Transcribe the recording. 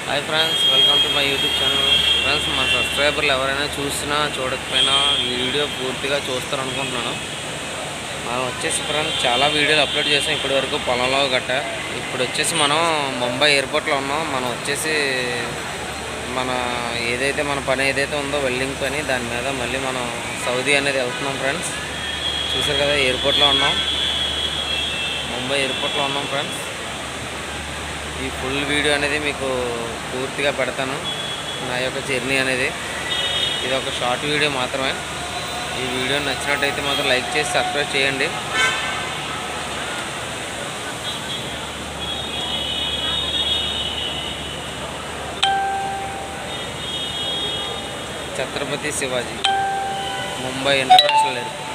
Hi friends, welcome to my YouTube channel. Friends, మన సబ్స్క్రైబర్లు ఎవరైనా చూసినా చూడకపోయినా ఈ వీడియో పూర్తిగా చూస్తారనుకుంటున్నాను. మనం వచ్చేసి ఫ్రెండ్స్ చాలా వీడియోలు అప్లోడ్ చేసాం ఇప్పటి వరకు పొలంలో గట్ట. ఇప్పుడు వచ్చేసి మనం ముంబై ఎయిర్పోర్ట్లో ఉన్నాం. మనం వచ్చేసి మన మన పని ఏదైతే ఉందో వెల్డింగ్ పని, దాని మీద మళ్ళీ మనం సౌదీ అనేది వెళ్తున్నాం ఫ్రెండ్స్. చూసారు కదా, ఎయిర్పోర్ట్లో ఉన్నాం, ముంబై ఎయిర్పోర్ట్లో ఉన్నాం ఫ్రెండ్స్. ఈ ఫుల్ వీడియో అనేది మీకు పూర్తిగా పెడతాను, నా యొక్క జర్నీ అనేది. ఇది ఒక షార్ట్ వీడియో మాత్రమే. ఈ వీడియో నచ్చినట్టయితే మాత్రం లైక్ చేసి సబ్స్క్రైబ్ చేయండి. Chhatrapati Shivaji Mumbai international airport.